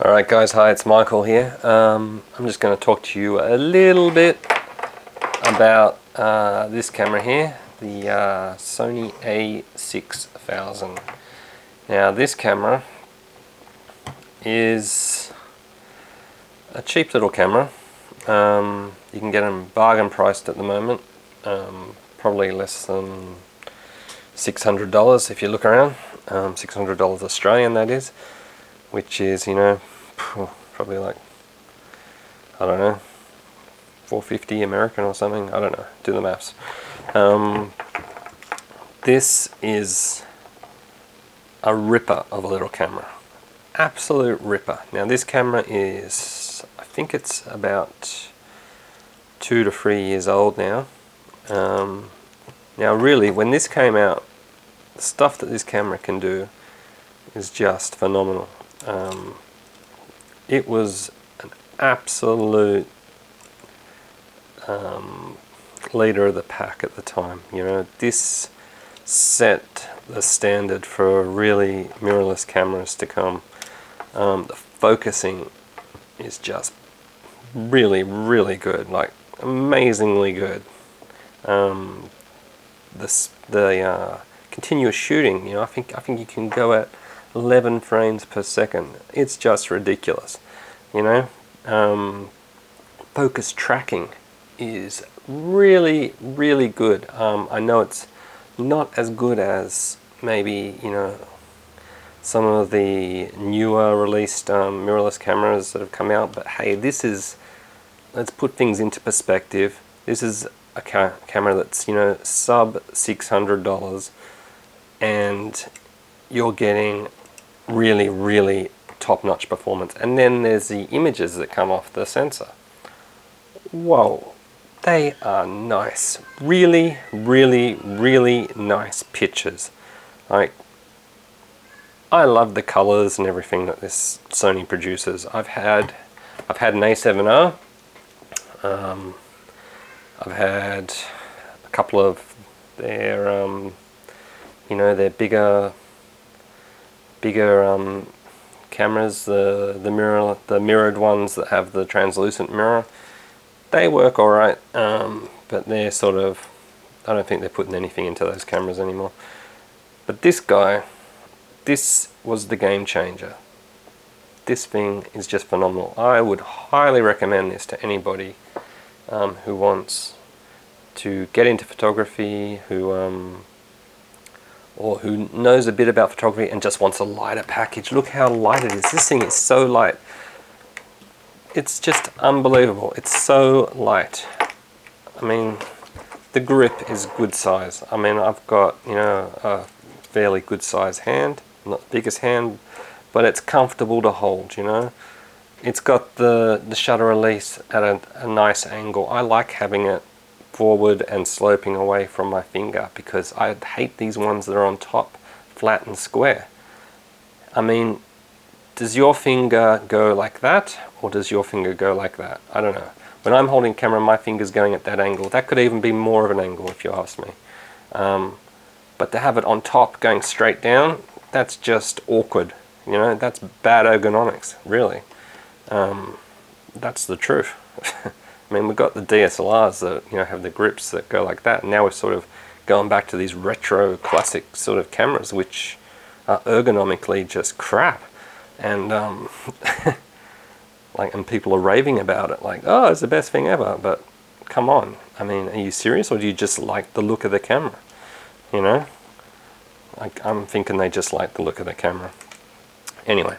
Alright guys, hi, it's Michael here. I'm just going to talk to you a little bit about this camera here, the Sony a6000. Now this camera is a cheap little camera. You can get them bargain priced at the moment, probably less than $600 if you look around, $600 Australian that is, which is, you know, probably like, I don't know, $450 American or something. I don't know, do the maths. This is a ripper of a little camera, absolute ripper. Now this camera is, I think it's about 2 to 3 years old now. Now really, when this came out, the stuff that this camera can do is just phenomenal. It was an absolute leader of the pack at the time. You know, this set the standard for really mirrorless cameras to come. The focusing is just really, really good, like amazingly good. The continuous shooting, you know, I think you can go at 11 frames per second. It's just ridiculous, you know. Focus tracking is really, really good. I know it's not as good as maybe, you know, some of the newer released mirrorless cameras that have come out, but hey, this is, let's put things into perspective. This is a camera that's, you know, sub $600, and you're getting really, really top-notch performance. And then there's the images that come off the sensor. Whoa, they are nice. Really, really, really nice pictures. Like, I love the colors and everything that this Sony produces. I've had an a7R. I've had a couple of their you know, their bigger cameras, the mirrored ones that have the translucent mirror. They work alright, but they're sort of, I don't think they're putting anything into those cameras anymore. But this guy, this was the game changer. This thing is just phenomenal. I would highly recommend this to anybody who wants to get into photography, or who knows a bit about photography and just wants a lighter package. Look how light it is. This thing is so light. It's just unbelievable. It's so light. I mean, the grip is good size. I mean, I've got, you know, a fairly good size hand, not the biggest hand, but it's comfortable to hold, you know. It's got the shutter release at a nice angle. I like having it forward and sloping away from my finger, because I hate these ones that are on top, flat and square. I mean, does your finger go like that, or does your finger go like that? I don't know. When I'm holding camera, my finger's going at that angle. That could even be more of an angle if you ask me. But to have it on top going straight down, that's just awkward. You know, that's bad ergonomics, really. That's the truth. I mean, we've got the DSLRs that, you know, have the grips that go like that, and now we're sort of going back to these retro classic sort of cameras which are ergonomically just crap. And like, and people are raving about it, like, oh, it's the best thing ever. But come on, I mean, are you serious, or do you just like the look of the camera? You know, like, I'm thinking they just like the look of the camera. Anyway,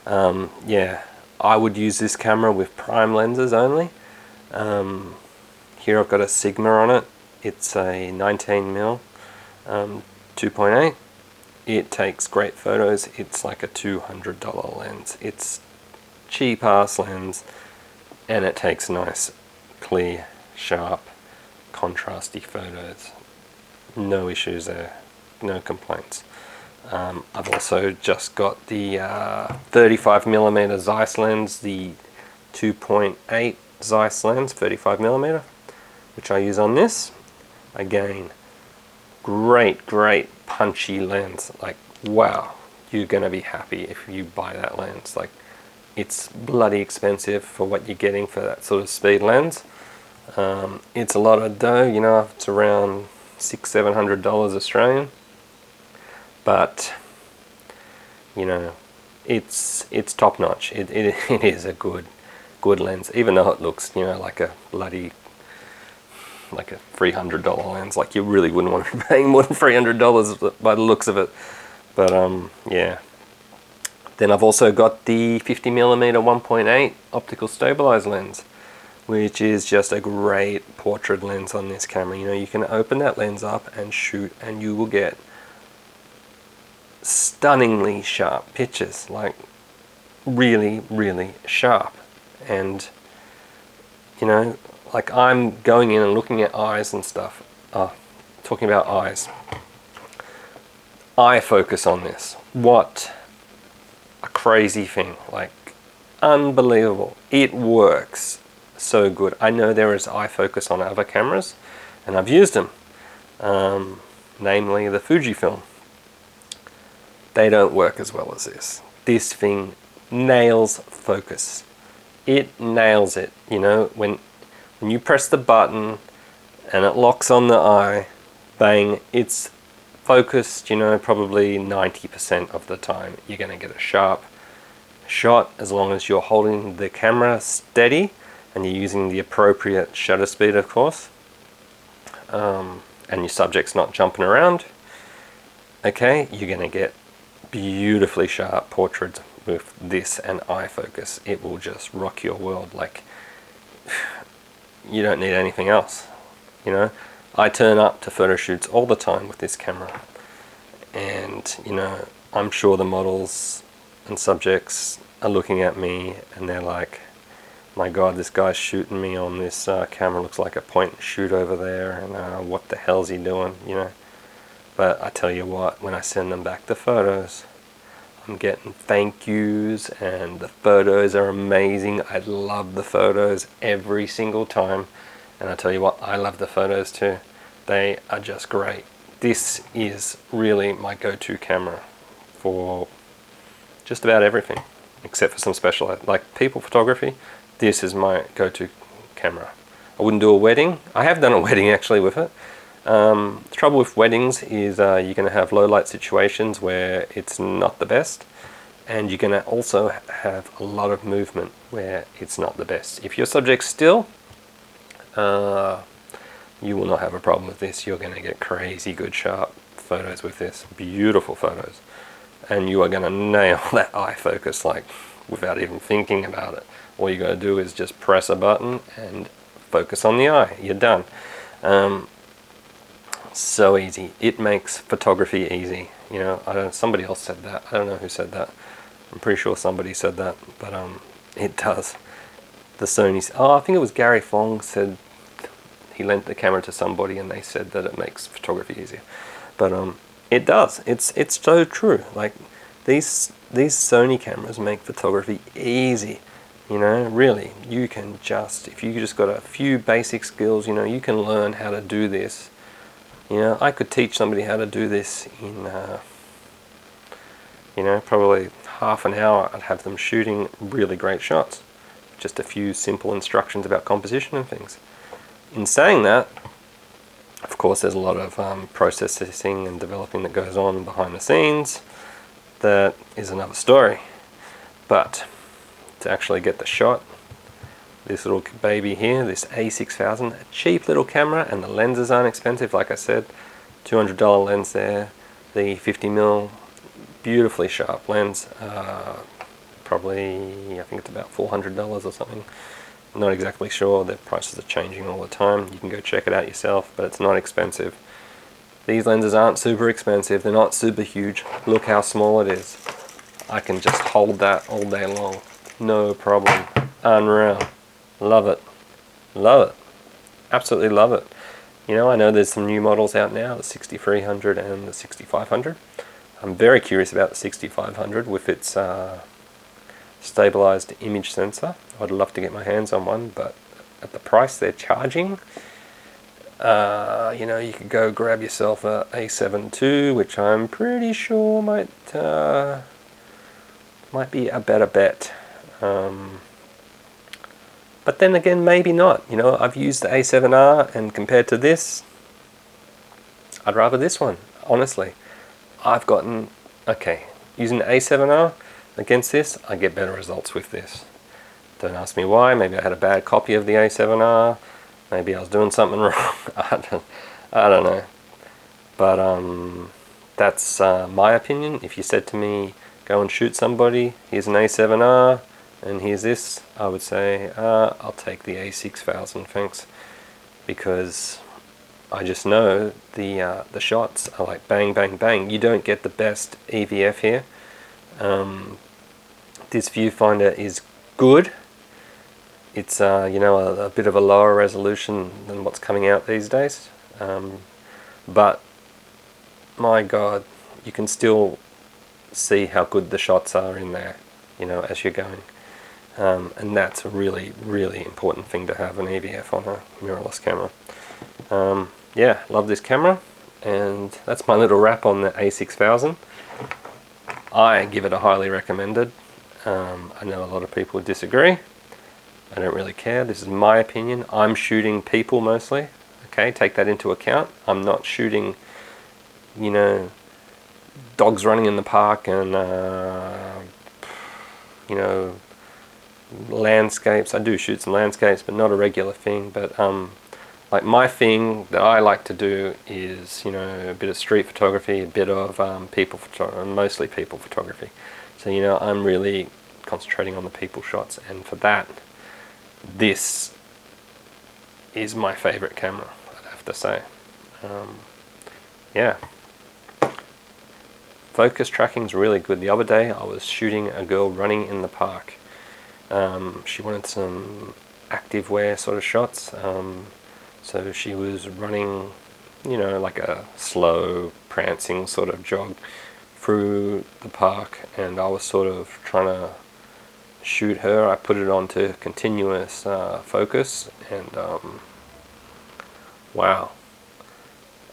yeah, I would use this camera with prime lenses only. Here I've got a Sigma on it. It's a 19mm 2.8. It takes great photos. It's like a $200 lens. It's cheap ass lens, and it takes nice, clear, sharp, contrasty photos. No issues there, no complaints. I've also just got the 35mm Zeiss lens, the 2.8 Zeiss lens, 35mm, which I use on this. Again, great punchy lens. Like, wow, you're gonna be happy if you buy that lens. Like, it's bloody expensive for what you're getting for that sort of speed lens. It's a lot of dough, you know, it's around $600-700 Australian, but you know, it's top notch. It is a good lens, even though it looks, you know, like a bloody, like a $300 lens. Like, you really wouldn't want to be paying more than $300 by the looks of it. But yeah. Then I've also got the 50mm 1.8 optical stabilized lens, which is just a great portrait lens on this camera. You know, you can open that lens up and shoot, and you will get stunningly sharp pictures, like really, really sharp. And you know, like, I'm going in and looking at eyes and stuff. Talking about eyes, eye focus on this, what a crazy thing, like, unbelievable. It works so good. I know there is eye focus on other cameras, and I've used them, namely the Fujifilm. They don't work as well as this. This thing nails focus. It nails it. You know, when you press the button and it locks on the eye, bang, it's focused, you know, probably 90% of the time. You're going to get a sharp shot as long as you're holding the camera steady and you're using the appropriate shutter speed, of course, and your subject's not jumping around. Okay, you're going to get beautifully sharp portraits with this and eye focus. It will just rock your world. Like, you don't need anything else. You know, I turn up to photo shoots all the time with this camera, and you know, I'm sure the models and subjects are looking at me and they're like, my god, this guy's shooting me on this camera, looks like a point and shoot over there, and what the hell's he doing, you know. But I tell you what, when I send them back the photos, I'm getting thank yous, and the photos are amazing. I love the photos every single time, and I tell you what, I love the photos too. They are just great. This is really my go-to camera for just about everything, except for some special, like people photography. This is my go-to camera. I wouldn't do a wedding. I have done a wedding actually with it. The trouble with weddings is you're going to have low light situations where it's not the best, and you're going to also have a lot of movement where it's not the best. If your subject's still, you will not have a problem with this. You're going to get crazy good sharp photos with this, beautiful photos, and you are going to nail that eye focus, like, without even thinking about it. All you got to do is just press a button and focus on the eye. You're done. So easy. It makes photography easy. You know, somebody else said that. I don't know who said that. I'm pretty sure somebody said that, but it does. The Sony, I think it was Gary Fong, said he lent the camera to somebody and they said that it makes photography easier. But it does. It's so true. Like, these Sony cameras make photography easy. You know, really, you can just, if you just got a few basic skills, you know, you can learn how to do this. You know, I could teach somebody how to do this in, you know, probably half an hour. I'd have them shooting really great shots. Just a few simple instructions about composition and things. In saying that, of course, there's a lot of processing and developing that goes on behind the scenes. That is another story. But to actually get the shot, this little baby here, this a6000, a cheap little camera, and the lenses aren't expensive. Like I said, $200 lens there, the 50mm, beautifully sharp lens, probably, I think it's about $400 or something. I'm not exactly sure, the prices are changing all the time. You can go check it out yourself, but it's not expensive. These lenses aren't super expensive, they're not super huge. Look how small it is. I can just hold that all day long, no problem. Unreal. Love it. Love it. Absolutely love it. You know, I know there's some new models out now, the 6300 and the 6500. I'm very curious about the 6500 with its stabilized image sensor. I'd love to get my hands on one, but at the price they're charging, you know, you could go grab yourself a a7 II, which I'm pretty sure might be a better bet. But then again, maybe not. You know, I've used the A7R, and compared to this, I'd rather this one, honestly. I've gotten, okay, using the A7R against this, I get better results with this. Don't ask me why. Maybe I had a bad copy of the A7R. Maybe I was doing something wrong. I don't know. But that's my opinion. If you said to me, go and shoot somebody, here's an A7R, and here's this, I would say, I'll take the a6000, thanks. Because I just know the shots are like bang, bang, bang. You don't get the best EVF here. This viewfinder is good. It's you know, a bit of a lower resolution than what's coming out these days, but my God, you can still see how good the shots are in there, you know, as you're going, and that's a really, really important thing to have an EVF on a mirrorless camera. Yeah, love this camera, and that's my little wrap on the a6000. I give it a highly recommended. I know a lot of people disagree. I don't really care. This is my opinion. I'm shooting people mostly. Okay, take that into account. I'm not shooting, you know, dogs running in the park and, you know, landscapes. I do shoot some landscapes, but not a regular thing. But like my thing that I like to do is, you know, a bit of street photography, a bit of people photography, mostly people photography. So, you know, I'm really concentrating on the people shots, and for that, this is my favorite camera, I'd have to say. Yeah. Focus tracking is really good. The other day I was shooting a girl running in the park. She wanted some active wear sort of shots. So she was running, you know, like a slow prancing sort of jog through the park, and I was sort of trying to shoot her. I put it onto continuous focus, and wow,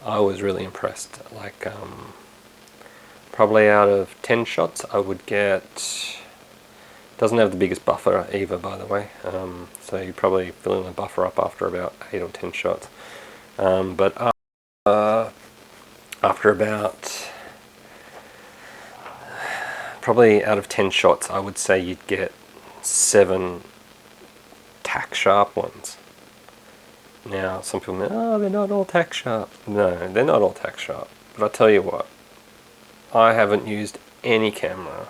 I was really impressed. Like probably out of 10 shots I would get, doesn't have the biggest buffer either, by the way, so you probably fill in the buffer up after about 8 or 10 shots, but after about, probably out of 10 shots, I would say you'd get 7 tack sharp ones. Now, some people say, oh, they're not all tack sharp. No, they're not all tack sharp. But I'll tell you what, I haven't used any camera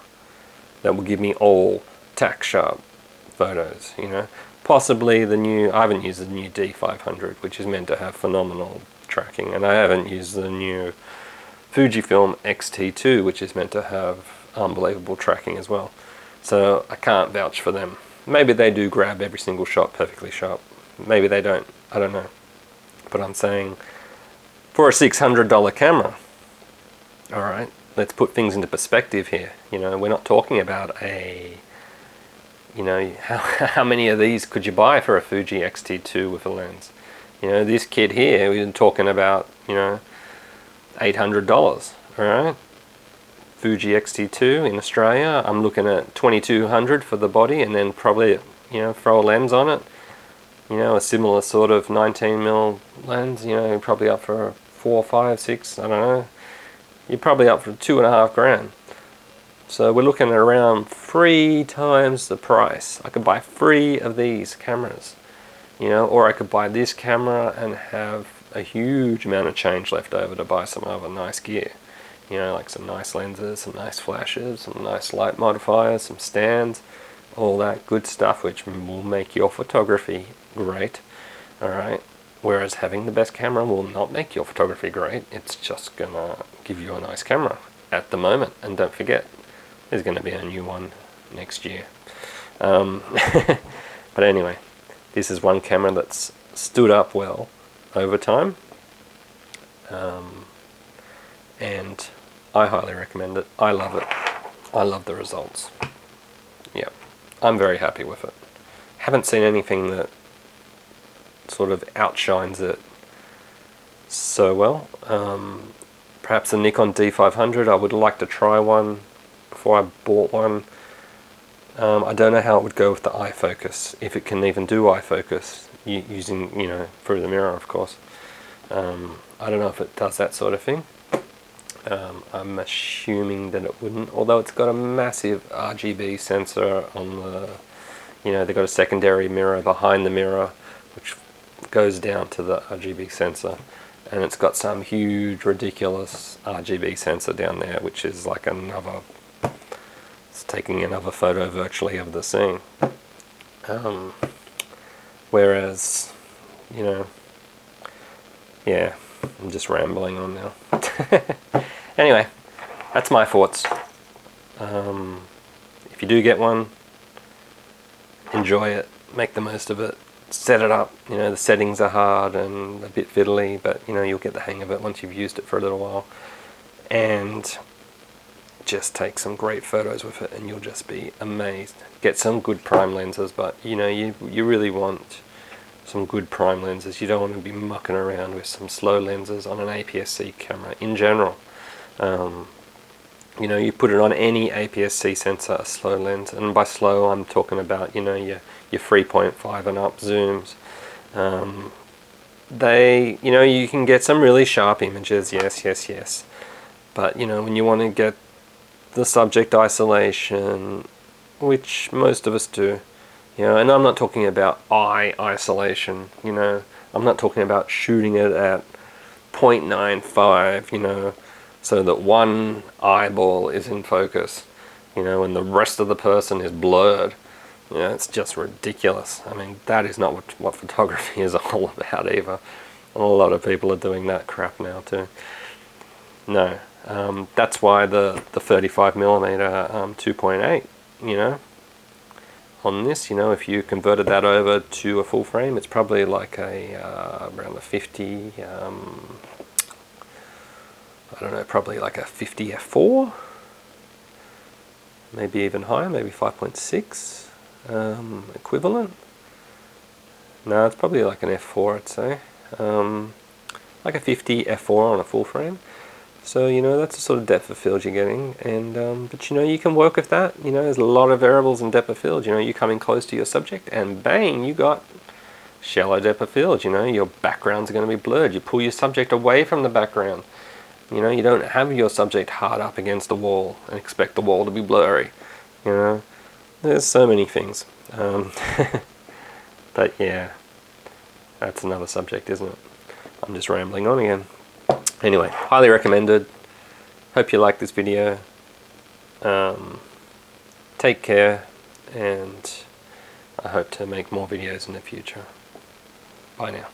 that will give me all tack sharp photos, you know. Possibly the new, I haven't used the new D500, which is meant to have phenomenal tracking, and I haven't used the new Fujifilm X-T2, which is meant to have unbelievable tracking as well. So I can't vouch for them. Maybe they do grab every single shot perfectly sharp. Maybe they don't. I don't know. But I'm saying, for a $600 camera, alright, let's put things into perspective here. You know, we're not talking about a, you know, how many of these could you buy for a Fuji X-T2 with a lens? You know, this kid here, we're talking about, you know, $800, alright? Fuji X-T2 in Australia, I'm looking at $2,200 for the body, and then probably, you know, throw a lens on it. You know, a similar sort of 19mm lens, you know, probably up for 4, 5, 6, I don't know. You're probably up for $2,500. So we're looking at around 3 times the price. I could buy 3 of these cameras, you know, or I could buy this camera and have a huge amount of change left over to buy some other nice gear. You know, like some nice lenses, some nice flashes, some nice light modifiers, some stands, all that good stuff which will make your photography great, alright? Whereas having the best camera will not make your photography great. It's just gonna give you a nice camera at the moment. And don't forget, there's gonna be a new one next year. But anyway, this is one camera that's stood up well over time. And I highly recommend it. I love it. I love the results. Yeah, I'm very happy with it. Haven't seen anything that sort of outshines it so well. Perhaps a Nikon D500. I would like to try one before I bought one. I don't know how it would go with the eye focus, if it can even do eye focus using, you know, through the mirror, of course. I don't know if it does that sort of thing. I'm assuming that it wouldn't, although it's got a massive RGB sensor on the, you know, they've got a secondary mirror behind the mirror which goes down to the RGB sensor, and it's got some huge ridiculous RGB sensor down there which is like another, it's taking another photo virtually of the scene. Whereas, you know, yeah, I'm just rambling on now. Anyway, that's my thoughts. If you do get one, enjoy it, make the most of it, set it up. You know, the settings are hard and a bit fiddly, but you know, you'll get the hang of it once you've used it for a little while. And just take some great photos with it and you'll just be amazed. Get some good prime lenses, but you know, you really want some good prime lenses. You don't want to be mucking around with some slow lenses on an APS-C camera in general. You know, you put it on any APS-C sensor, a slow lens, and by slow I'm talking about, you know, your 3.5 and up zooms. They, you know, you can get some really sharp images, yes, but you know, when you want to get the subject isolation, which most of us do, you know, and I'm not talking about eye isolation, you know, I'm not talking about shooting it at 0.95, you know, so that one eyeball is in focus, you know, and the rest of the person is blurred. You know, it's just ridiculous. I mean, that is not what photography is all about either. And a lot of people are doing that crap now too. No, that's why the 35mm 2.8, you know, on this, you know, if you converted that over to a full frame, it's probably like a around the 50, I don't know, probably like a 50 f4, maybe even higher, maybe 5.6 equivalent. No, it's probably like an f4, I'd say, like a 50 f4 on a full frame. So you know, that's the sort of depth of field you're getting, and but you know, you can work with that. You know, there's a lot of variables in depth of field. You know, you're coming close to your subject, and bang, you got shallow depth of field. You know, your background's going to be blurred. You pull your subject away from the background. You know, you don't have your subject hard up against the wall and expect the wall to be blurry. You know, there's so many things. But yeah, that's another subject, isn't it? I'm just rambling on again. Anyway, highly recommended. Hope you like this video. Take care, and I hope to make more videos in the future. Bye now.